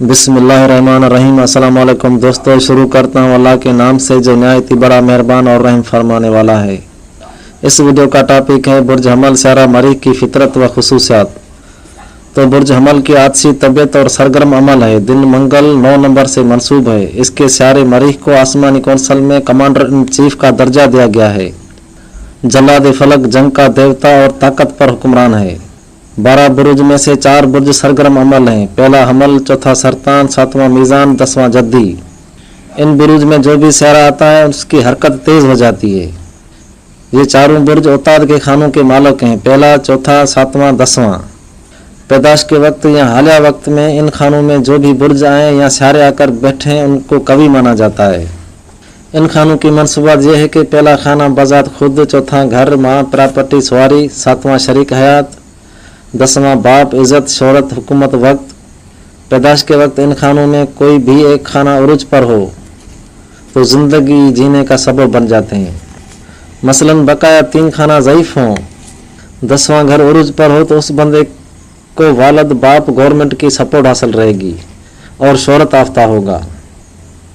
बिस्मिल्लाहिर्रहमानिर्रहीम। अस्सलाम वालेकुम दोस्तों, शुरू करता हूँ अल्लाह के नाम से जो निहायत ही बड़ा मेहरबान और रहम फरमाने वाला है। इस वीडियो का टॉपिक है बुर्ज हमल सारा मरीख की फितरत व खुसूसियात। तो बुर्ज हमल की आदसी तबीयत और सरगर्म अमल है। दिन मंगल 9 नंबर से मंसूब है। इसके सारे मरीख को आसमानी कौंसल में कमांडर इन चीफ का दर्जा दिया गया है। जल्लाद फलक जंग का देवता और ताकत पर हुक्मरान है। 12 बुर्ज में से 4 बुर्ज सरगर्म अमल हैं। पहला हमल, चौथा सरतान, 7वां मीज़ान, 10वां जद्दी। इन बुर्ज में जो भी सारा आता है उसकी हरकत तेज हो जाती है। ये चारों बुर्ज औताद के खानों के मालिक हैं। पहला, चौथा, 7वां, 10वां। पैदाश के वक्त या हालिया वक्त में इन खानों में जो भी बुर्ज आए या सारे आकर बैठे उनको कवि माना जाता है। इन खानों की मनसूबात यह है कि पहला खाना बजात खुद, चौथा घर, माँ, प्रॉपर्टी, सवारी, 7वां शरीक हयात, 10वां बाप, इज़्ज़त, शोहरत, हुकूमत, वक्त। पैदाश के वक्त इन खानों में कोई भी एक खाना उरूज पर हो तो ज़िंदगी जीने का सबब बन जाते हैं। मसलन बकाया 3 खाना ज़ईफ़ हों, 10वां घर उरूज पर हो तो उस बंदे को वालद, बाप, गवर्नमेंट की सपोर्ट हासिल रहेगी और शोहरत याफ्ता होगा।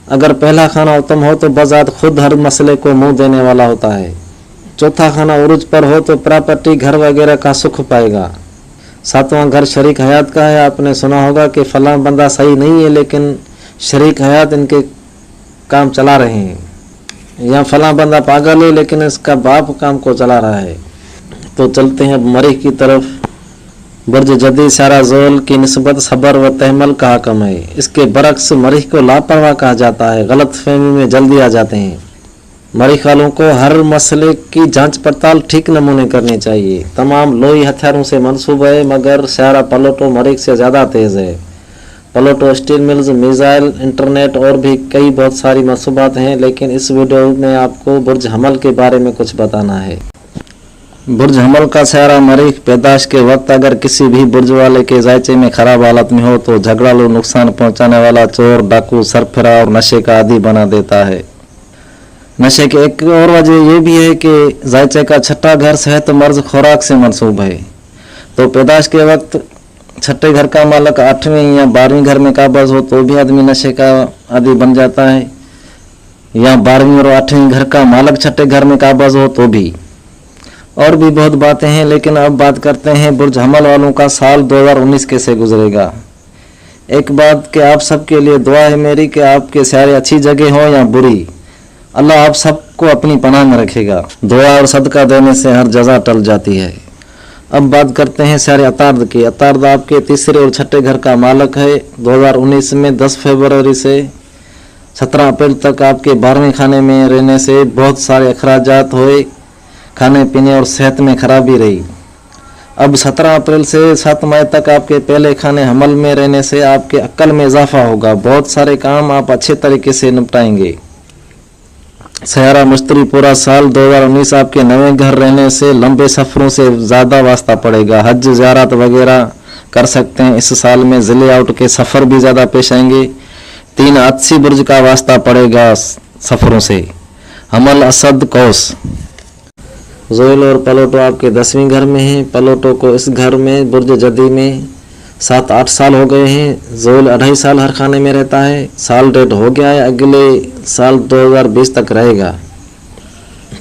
अगर पहला खाना उत्तम हो तो बजात खुद हर मसले को मुंह देने वाला होता है। चौथा खाना उरूज पर हो तो प्रॉपर्टी, घर वगैरह का सुख पाएगा। 7वां घर शरीक हयात का है। आपने सुना होगा कि फलां बंदा सही नहीं है लेकिन शरीक हयात इनके काम चला रहे हैं, या फलां बंदा पागल है लेकिन इसका बाप काम को चला रहा है। तो चलते हैं अब मरीख की तरफ। बुर्ज जदी सारा ज़ोल की निस्बत सबर व तहमल का हकम है। इसके बरक्स मरीख को लापरवाह कहा जाता है। गलत फहमी में जल्दी आ जाते हैं। मरीख वालों को हर मसले की जांच पड़ताल ठीक नमूने करनी चाहिए। तमाम लोही हथियारों से मंसूब है मगर सारा पलोटो मरीख से ज़्यादा तेज़ है। पलोटो स्टील मिल्स, मिसाइल, इंटरनेट और भी कई बहुत सारी मंसूबात हैं, लेकिन इस वीडियो में आपको बुर्ज हमल के बारे में कुछ बताना है। बुर्ज हमल का सारा मरीख पैदाश के वक्त अगर किसी भी बुर्ज वाले के जायचे में खराब हालत में हो तो झगड़ालू, नुकसान पहुंचाने वाला, चोर, डाकू, सरफरा और नशे का आदी बना देता है। नशे की एक और वजह यह भी है कि जायचे का छठा घर सेहत मर्ज खुराक से मंसूब है। तो पैदाश के वक्त छठे घर का मालक 8वें या 12वें घर में काबज हो तो भी आदमी नशे का आदी बन जाता है, या 12वें और 8वें घर का मालक छठे घर में काबज हो तो भी। और भी बहुत बातें हैं, लेकिन अब बात करते हैं बुर्ज हमल वालों का साल 2019 कैसे गुजरेगा। एक बात कि आप सबके लिए दुआ है मेरी कि आपके सारे अच्छी जगह हो या बुरी, अल्लाह आप सबको अपनी पनाह में रखेगा। दुआ और सदका देने से हर जजा टल जाती है। अब बात करते हैं सारे अतार्द की। अतार्द आपके तीसरे और छठे घर का मालक है। 2019 में 10 फरवरी से 17 अप्रैल तक आपके 12वें खाने में रहने से बहुत सारे अखराजात हुए, खाने पीने और सेहत में खराबी रही। अब 17 अप्रैल से 7 मई तक आपके पहले खाने हमल में रहने से आपके अक्ल में इजाफा होगा। बहुत सारे काम आप अच्छे तरीके से निपटाएंगे। सयारा मुश्तरी पूरा साल 2019 आपके नए घर रहने से लंबे सफ़रों से ज़्यादा वास्ता पड़ेगा। हज, ज़ियारत वगैरह कर सकते हैं। इस साल में ज़िले आउट के सफ़र भी ज़्यादा पेश आएंगे। 3 आदसी बुर्ज का वास्ता पड़ेगा सफ़रों से। हमल, असद, कौस। ज़ोइल और पलोटो आपके 10वें घर में हैं। पलोटो को इस घर में बुर्ज जदी में 7-8 साल हो गए हैं। ज़ोइल 2.5 साल हर खाने में रहता है। साल डेढ़ हो गया है, अगले साल 2020 तक रहेगा।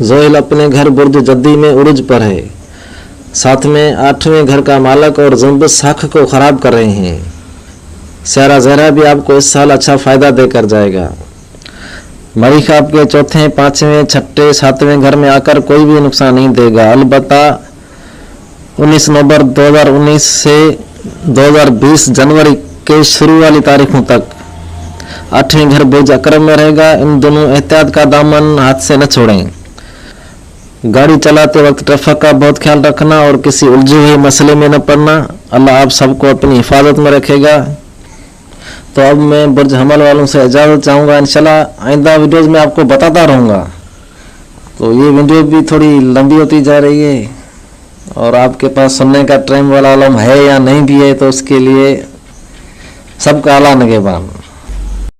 ज़ोइल अपने घर बुर्ज जद्दी में उरूज पर है। साथ में 8वें घर का मालक और ज़ुम्ब साख को ख़राब कर रहे हैं। सारा ज़हरा भी आपको इस साल अच्छा फ़ायदा देकर जाएगा। मरीख आपके चौथे, 5वें, छठे, 7वें घर में आकर कोई भी नुकसान नहीं देगा। अलबत्ता 19 नवंबर 2019 से 2020 जनवरी के शुरू वाली तारीखों तक 8वें घर बुर्ज अकरम में रहेगा। इन दोनों एहतियात का दामन हाथ से न छोड़ें। गाड़ी चलाते वक्त ट्रैफिक का बहुत ख्याल रखना और किसी उलझे हुए मसले में न पड़ना। अल्लाह आप सबको अपनी हिफाजत में रखेगा। तो अब मैं बुर्ज हमल वालों से इजाज़त चाहूँगा। इंशाल्लाह आइंदा वीडियोज़ में आपको बताता रहूँगा। तो ये वीडियो भी थोड़ी लंबी होती जा रही है और आपके पास सुनने का टाइम वाला आलम है या नहीं भी है, तो उसके लिए सबका आला निगहबान।